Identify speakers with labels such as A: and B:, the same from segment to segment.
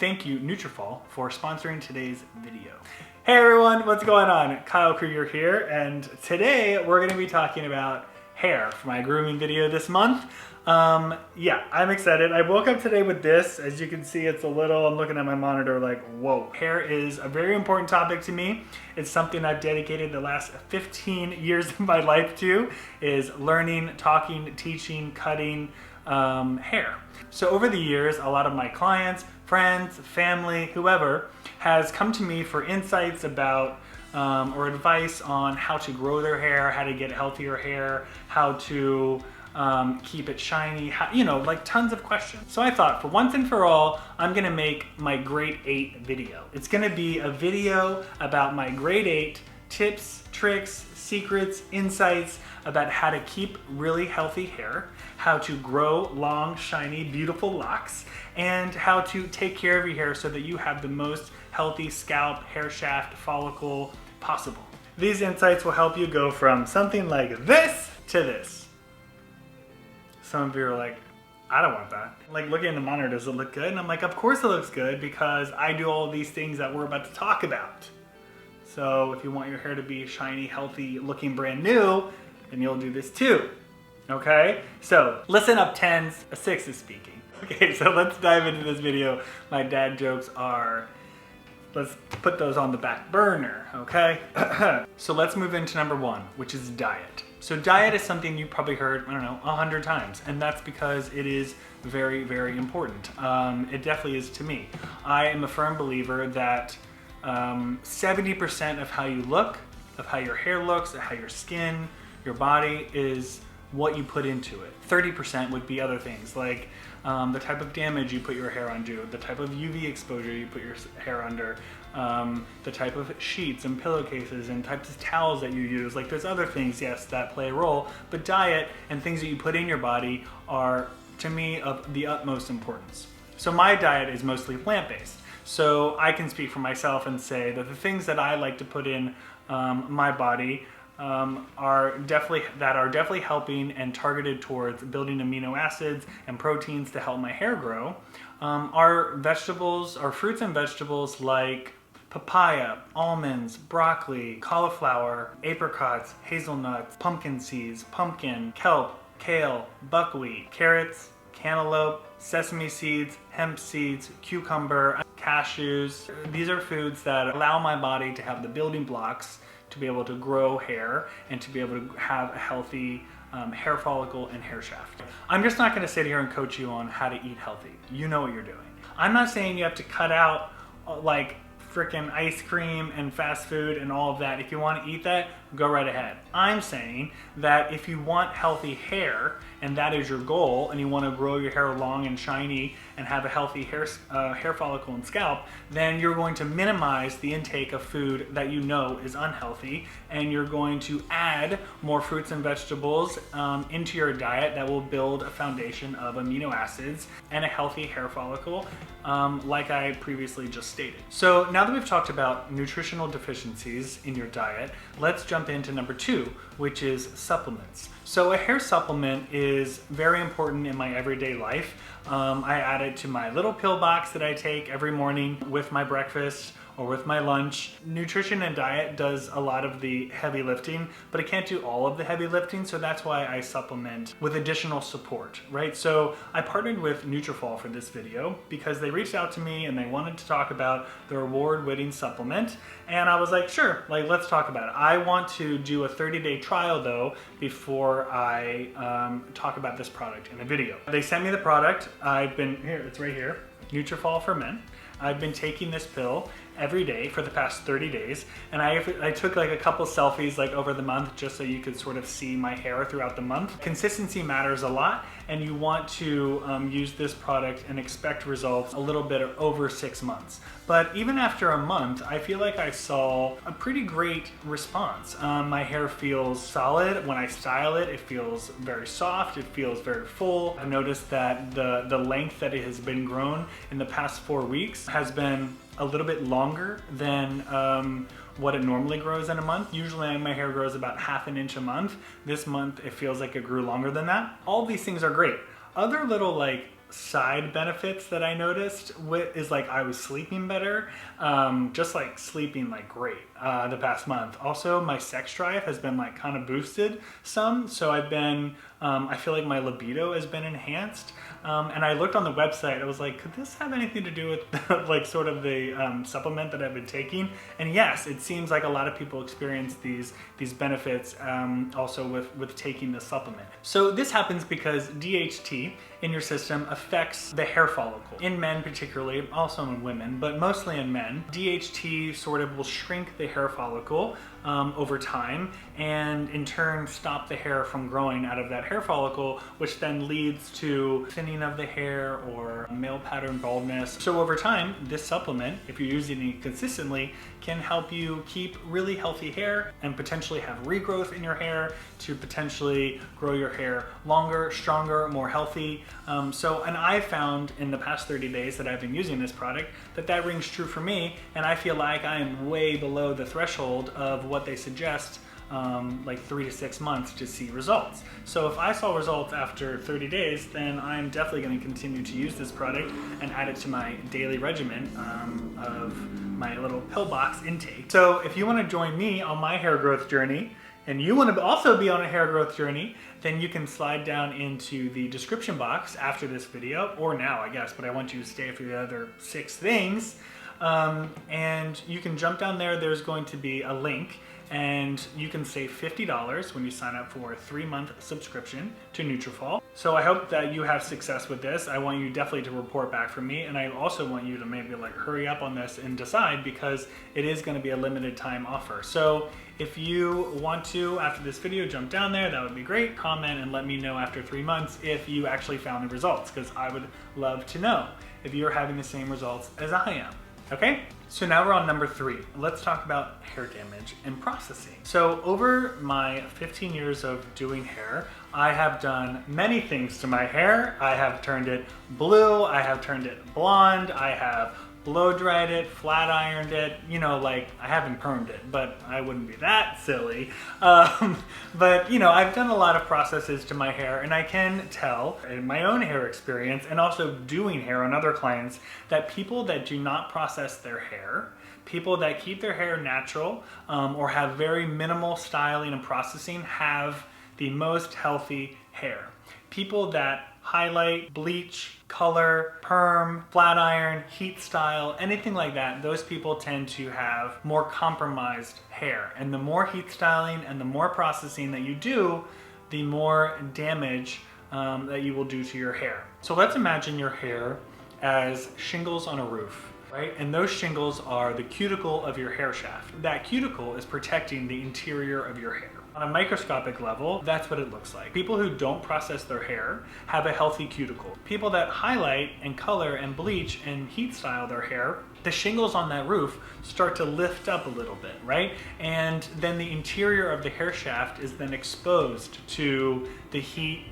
A: Thank you, Nutrafol, for sponsoring today's video. Hey everyone, what's going on? Kyle Krieger here, and today we're going to be talking about hair for my grooming video this month. Yeah, I'm excited. I woke up today with this. As you can see, it's a little, I'm looking at my monitor like, whoa. Hair is a very important topic to me. It's something I've dedicated the last 15 years of my life to, is learning, talking, teaching, cutting hair. So over the years, a lot of my clients, friends, family, whoever, has come to me for insights about or advice on how to grow their hair, how to get healthier hair, how to keep it shiny, like tons of questions. So I thought, for once and for all, I'm gonna make my grade 8 video. It's gonna be a video about my grade 8 tips, tricks, secrets, insights about how to keep really healthy hair, how to grow long, shiny, beautiful locks, and how to take care of your hair so that you have the most healthy scalp, hair shaft, follicle possible. These insights will help you go from something like this to this. Some of you are like, I don't want that. Like, looking at the monitor, does it look good? And I'm like, of course it looks good, because I do all these things that we're about to talk about. So if you want your hair to be shiny, healthy, looking brand new, then you'll do this too. Okay? So listen up, 10s, a 6 is speaking. Okay, so let's dive into this video. My dad jokes are, let's put those on the back burner, okay? So let's move into number 1, which is diet. So diet is something you've probably heard, I don't know, 100 times, and that's because it is very, very important. It definitely is to me. I am a firm believer that 70% of how you look, of how your hair looks, of how your skin, your body is what you put into it. 30% would be other things, like the type of damage you put your hair onto, the type of UV exposure you put your hair under, the type of sheets and pillowcases and types of towels that you use. Like, there's other things, yes, that play a role, but diet and things that you put in your body are, to me, of the utmost importance. So my diet is mostly plant-based. So I can speak for myself and say that the things that I like to put in my body are definitely helping and targeted towards building amino acids and proteins to help my hair grow are vegetables, are fruits and vegetables like papaya, almonds, broccoli, cauliflower, apricots, hazelnuts, pumpkin seeds, pumpkin, kelp, kale, buckwheat, carrots, cantaloupe, sesame seeds, hemp seeds, cucumber, cashews. These are foods that allow my body to have the building blocks to be able to grow hair and to be able to have a healthy hair follicle and hair shaft. I'm just not going to sit here and coach you on how to eat healthy. You know what you're doing. I'm not saying you have to cut out like freaking ice cream and fast food and all of that. If you want to eat that, go right ahead. I'm saying that if you want healthy hair and that is your goal, and you want to grow your hair long and shiny and have a healthy hair follicle and scalp, then you're going to minimize the intake of food that you know is unhealthy, and you're going to add more fruits and vegetables into your diet that will build a foundation of amino acids and a healthy hair follicle, like I previously just stated. So now that we've talked about nutritional deficiencies in your diet, let's jump into number 2, which is supplements. So a hair supplement is very important in my everyday life. I add it to my little pill box that I take every morning with my breakfast or with my lunch. Nutrition and diet does a lot of the heavy lifting, but it can't do all of the heavy lifting, so that's why I supplement with additional support, right? So I partnered with Nutrafol for this video because they reached out to me and they wanted to talk about their award-winning supplement, and I was like, sure, like, let's talk about it. I want to do a 30-day trial though before I talk about this product in a video. They sent me the product. I've been, here, it's right here, Nutrafol for Men. I've been taking this pill every day for the past 30 days, and I took like a couple selfies like over the month just so you could sort of see my hair throughout the month. Consistency matters a lot, and you want to use this product and expect results a little bit over 6 months. But even after a month, I feel like I saw a pretty great response. My hair feels solid. When I style it, it feels very soft. It feels very full. I've noticed that the length that it has been grown in the past 4 weeks has been a little bit longer than what it normally grows in a month. Usually my hair grows about ½ an inch a month. This month it feels like it grew longer than that. All these things are great. Other little like side benefits that I noticed is like I was sleeping better, just like sleeping like great the past month. Also, my sex drive has been like kind of boosted some, so I've been, I feel like my libido has been enhanced. And I looked on the website, I was like, could this have anything to do with like sort of the supplement that I've been taking? And yes, it seems like a lot of people experience these benefits also with taking the supplement. So this happens because DHT in your system affects the hair follicle. In men particularly, also in women, but mostly in men, DHT sort of will shrink the hair follicle over time, and in turn stop the hair from growing out of that hair follicle, which then leads to thinning of the hair or male pattern baldness. So over time, this supplement, if you're using it consistently, can help you keep really healthy hair and potentially have regrowth in your hair to potentially grow your hair longer, stronger, more healthy. And I found in the past 30 days that I've been using this product that rings true for me, and I feel like I am way below the threshold of what they suggest, like 3 to 6 months to see results. So if I saw results after 30 days, then I'm definitely going to continue to use this product and add it to my daily regimen of my little pill box intake. So if you want to join me on my hair growth journey, and you want to also be on a hair growth journey, then you can slide down into the description box after this video, or now I guess, but I want you to stay for the other 6 things. And you can jump down there, there's going to be a link, and you can save $50 when you sign up for a 3-month subscription to Nutrafol. So I hope that you have success with this. I want you definitely to report back from me, and I also want you to maybe like hurry up on this and decide, because it is going to be a limited time offer. So if you want to, after this video, jump down there, that would be great. Comment and let me know after 3 months if you actually found the results, because I would love to know if you're having the same results as I am. Okay, so now we're on number 3. Let's talk about hair damage and processing. So over my 15 years of doing hair, I have done many things to my hair. I have turned it blue, I have turned it blonde, I have blow dried it, flat ironed it, you know, like I haven't permed it, but I wouldn't be that silly. But you know, I've done a lot of processes to my hair, and I can tell in my own hair experience and also doing hair on other clients that people that do not process their hair, people that keep their hair natural or have very minimal styling and processing have the most healthy hair. People that highlight, bleach, color, perm, flat iron, heat style, anything like that, those people tend to have more compromised hair. And the more heat styling and the more processing that you do, the more damage that you will do to your hair. So let's imagine your hair as shingles on a roof, right? And those shingles are the cuticle of your hair shaft. That cuticle is protecting the interior of your hair. On a microscopic level, that's what it looks like. People who don't process their hair have a healthy cuticle. People that highlight and color and bleach and heat style their hair, the shingles on that roof start to lift up a little bit, right? And then the interior of the hair shaft is then exposed to the heat,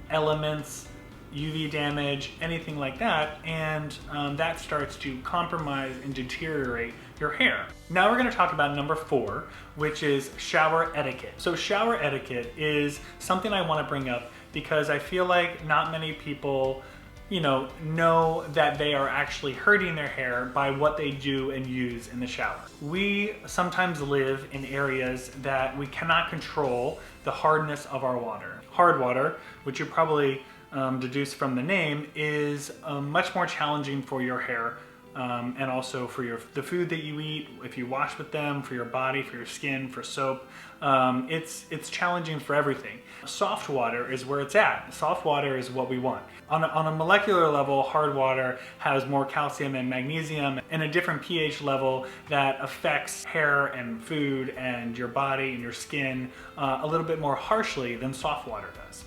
A: elements, UV damage, anything like that, and that starts to compromise and deteriorate your hair. Now we're going to talk about number 4, which is shower etiquette. So shower etiquette is something I want to bring up because I feel like not many people, you know that they are actually hurting their hair by what they do and use in the shower. We sometimes live in areas that we cannot control the hardness of our water. Hard water, which you probably deduce from the name, is much more challenging for your hair and also for the food that you eat, if you wash with them, for your body, for your skin, for soap. It's challenging for everything. Soft water is where it's at. Soft water is what we want. On a molecular level, hard water has more calcium and magnesium and a different pH level that affects hair and food and your body and your skin a little bit more harshly than soft water does.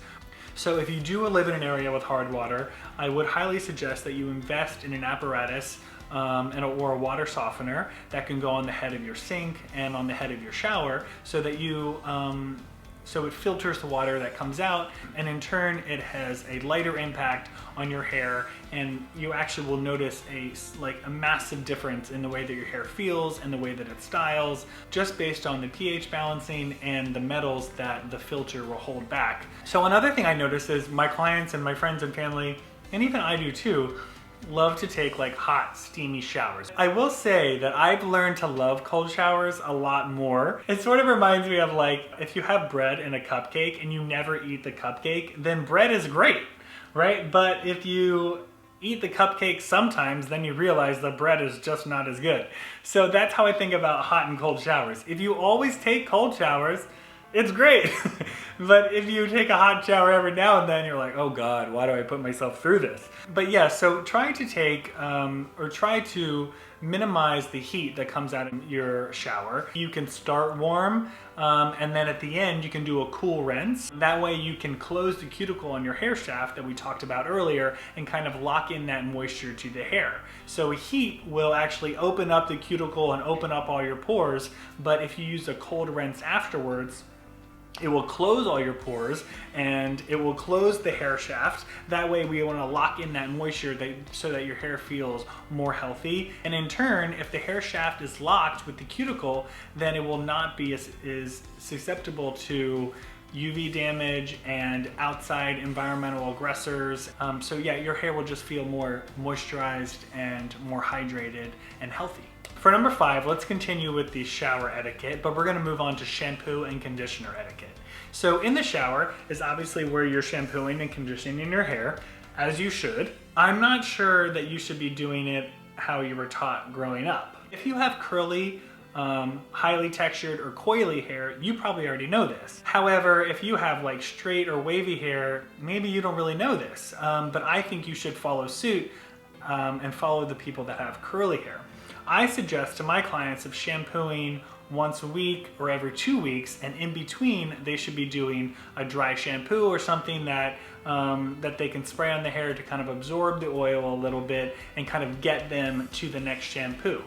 A: So if you do live in an area with hard water, I would highly suggest that you invest in an apparatus or a water softener that can go on the head of your sink and on the head of your shower, so that so it filters the water that comes out, and in turn it has a lighter impact on your hair, and you actually will notice a massive difference in the way that your hair feels and the way that it styles, just based on the pH balancing and the metals that the filter will hold back. So another thing I noticed is my clients and my friends and family and even I do too, love to take like hot, steamy showers. I will say that I've learned to love cold showers a lot more. It sort of reminds me of like, if you have bread in a cupcake and you never eat the cupcake, then bread is great, right? But if you eat the cupcake sometimes, then you realize the bread is just not as good. So that's how I think about hot and cold showers. If you always take cold showers, it's great. But if you take a hot shower every now and then, you're like, oh God, why do I put myself through this? But yeah, so try to take, or try to minimize the heat that comes out of your shower. You can start warm, and then at the end, you can do a cool rinse. That way you can close the cuticle on your hair shaft that we talked about earlier and kind of lock in that moisture to the hair. So heat will actually open up the cuticle and open up all your pores, but if you use a cold rinse afterwards, it will close all your pores and it will close the hair shaft. That way we want to lock in that moisture so that your hair feels more healthy. And in turn, if the hair shaft is locked with the cuticle, then it will not be as susceptible to UV damage and outside environmental aggressors. So yeah, your hair will just feel more moisturized and more hydrated and healthy. For number 5, let's continue with the shower etiquette, but we're gonna move on to shampoo and conditioner etiquette. So in the shower is obviously where you're shampooing and conditioning your hair, as you should. I'm not sure that you should be doing it how you were taught growing up. If you have curly, highly textured or coily hair, you probably already know this. However, if you have like straight or wavy hair, maybe you don't really know this, but I think you should follow suit and follow the people that have curly hair. I suggest to my clients of shampooing once a week or every 2 weeks, and in between they should be doing a dry shampoo or something that that they can spray on the hair to kind of absorb the oil a little bit and kind of get them to the next shampoo.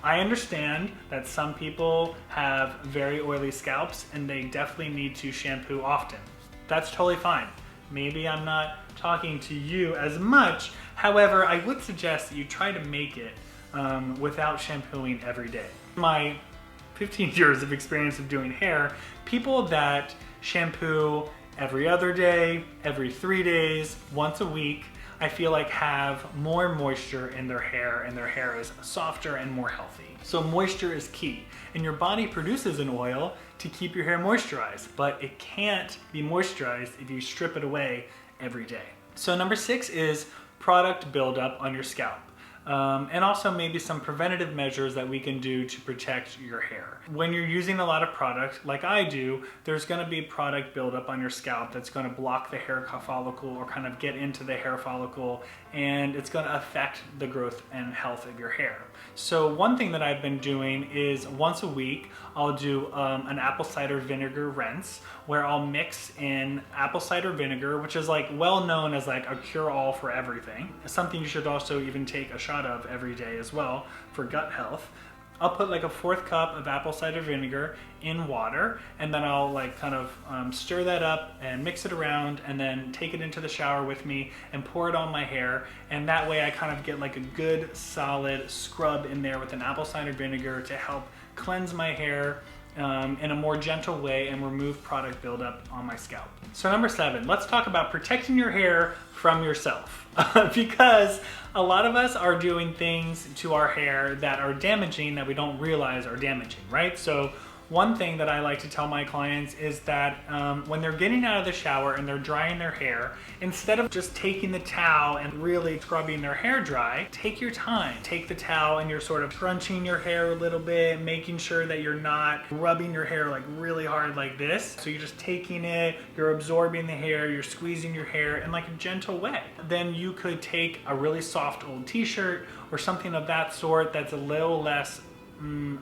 A: I understand that some people have very oily scalps and they definitely need to shampoo often. That's totally fine. Maybe I'm not talking to you as much. However, I would suggest that you try to make it without shampooing every day. My 15 years of experience of doing hair, people that shampoo every other day, every 3 days, once a week, I feel like have more moisture in their hair and their hair is softer and more healthy. So moisture is key, and your body produces an oil to keep your hair moisturized, but it can't be moisturized if you strip it away every day. So number 6 is product buildup on your scalp. And also maybe some preventative measures that we can do to protect your hair. When you're using a lot of product, like I do, there's gonna be product buildup on your scalp that's gonna block the hair follicle or kind of get into the hair follicle, and it's gonna affect the growth and health of your hair. So one thing that I've been doing is once a week, I'll do an apple cider vinegar rinse where I'll mix in apple cider vinegar, which is like well known as like a cure-all for everything. It's something you should also even take a shot of every day as well for gut health. I'll put like a 1/4 cup of apple cider vinegar in water, and then I'll like kind of stir that up and mix it around and then take it into the shower with me and pour it on my hair. And that way I kind of get like a good solid scrub in there with an apple cider vinegar to help cleanse my hair in a more gentle way and remove product buildup on my scalp. So number 7, let's talk about protecting your hair from yourself. Because a lot of us are doing things to our hair that are damaging that we don't realize are damaging, right? So one thing that I like to tell my clients is that when they're getting out of the shower and they're drying their hair, instead of just taking the towel and really scrubbing their hair dry, take your time. Take the towel and you're sort of crunching your hair a little bit, making sure that you're not rubbing your hair like really hard like this. So you're just taking it, you're absorbing the hair, you're squeezing your hair in like a gentle way. Then you could take a really soft old t-shirt or something of that sort that's a little less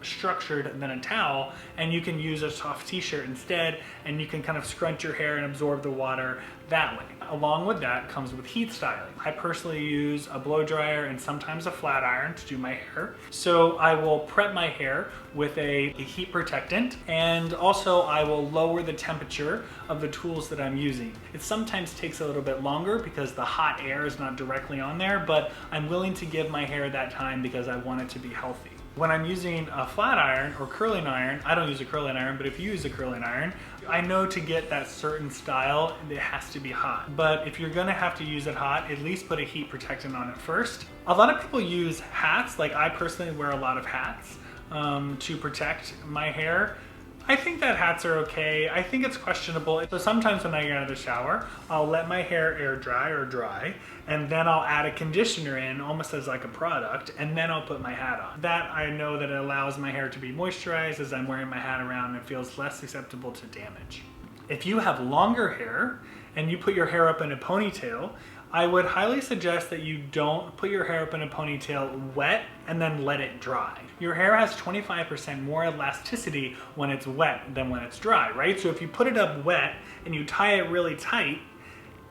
A: structured than a towel, and you can use a soft t-shirt instead, and you can kind of scrunch your hair and absorb the water that way. Along with that comes with heat styling. I personally use a blow dryer and sometimes a flat iron to do my hair. So I will prep my hair with a heat protectant, and also I will lower the temperature of the tools that I'm using. It sometimes takes a little bit longer because the hot air is not directly on there, but I'm willing to give my hair that time because I want it to be healthy. When I'm using a flat iron or curling iron, I don't use a curling iron, but if you use a curling iron, I know to get that certain style, it has to be hot. But if you're gonna have to use it hot, at least put a heat protectant on it first. A lot of people use hats, like I personally wear a lot of hats to protect my hair. I think that hats are okay. I think it's questionable. So sometimes when I get out of the shower, I'll let my hair air dry, and then I'll add a conditioner in almost as like a product, and then I'll put my hat on. That I know that it allows my hair to be moisturized as I'm wearing my hat around and it feels less susceptible to damage. If you have longer hair and you put your hair up in a ponytail, I would highly suggest that you don't put your hair up in a ponytail wet and then let it dry. Your hair has 25% more elasticity when it's wet than when it's dry, right? So if you put it up wet and you tie it really tight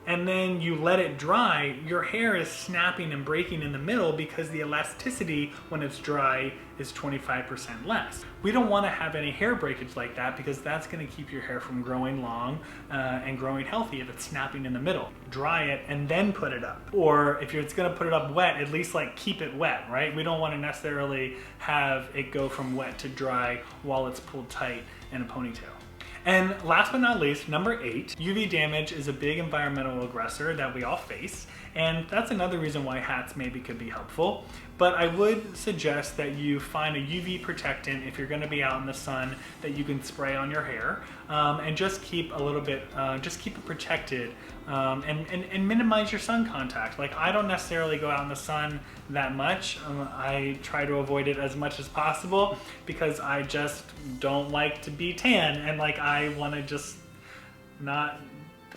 A: and then you let it dry, your hair is snapping and breaking in the middle because the elasticity when it's dry is 25% less. We don't want to have any hair breakage like that because that's going to keep your hair from growing long and growing healthy if it's snapping in the middle. Dry it and then put it up. Or if it's going to put it up wet, at least like keep it wet, right? We don't want to necessarily have it go from wet to dry while it's pulled tight in a ponytail. And last but not least, number 8, UV damage is a big environmental aggressor that we all face, and that's another reason why hats maybe could be helpful. But I would suggest that you find a UV protectant if you're going to be out in the sun that you can spray on your hair, and just keep a little bit, just keep it protected, and minimize your sun contact. Like, I don't necessarily go out in the sun that much. I try to avoid it as much as possible because I just don't like to be tan, and like I want to just not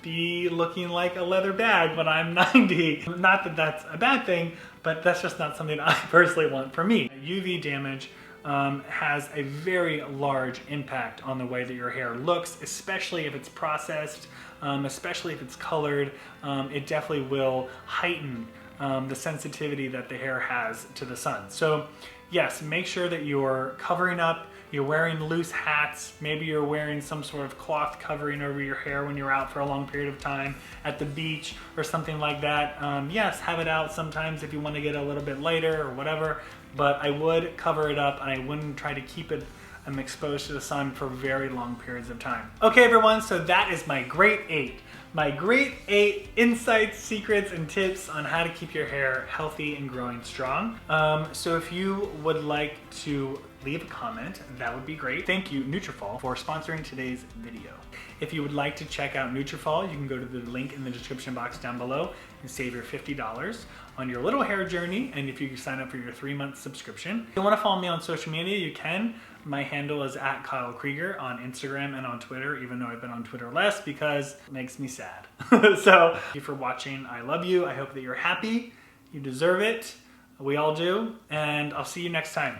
A: be looking like a leather bag when I'm 90. Not that that's a bad thing, but that's just not something I personally want for me. UV damage has a very large impact on the way that your hair looks, especially if it's processed, especially if it's colored. It definitely will heighten the sensitivity that the hair has to the sun. So yes, make sure that you're covering up, you're wearing loose hats, maybe you're wearing some sort of cloth covering over your hair when you're out for a long period of time at the beach or something like that. Yes, have it out sometimes if you want to get a little bit lighter or whatever, but I would cover it up and I wouldn't try to keep it exposed to the sun for very long periods of time. Okay everyone, so that is my great 8. My great 8 insights, secrets, and tips on how to keep your hair healthy and growing strong. So if you would like to leave a comment, that would be great. Thank you, Nutrafol, for sponsoring today's video. If you would like to check out Nutrafol, you can go to the link in the description box down below and save your $50 on your little hair journey, and if you sign up for your 3-month subscription. If you want to follow me on social media, you can. My handle is @KyleKrieger on Instagram and on Twitter, even though I've been on Twitter less because it makes me sad. So thank you for watching. I love you. I hope that you're happy. You deserve it. We all do. And I'll see you next time.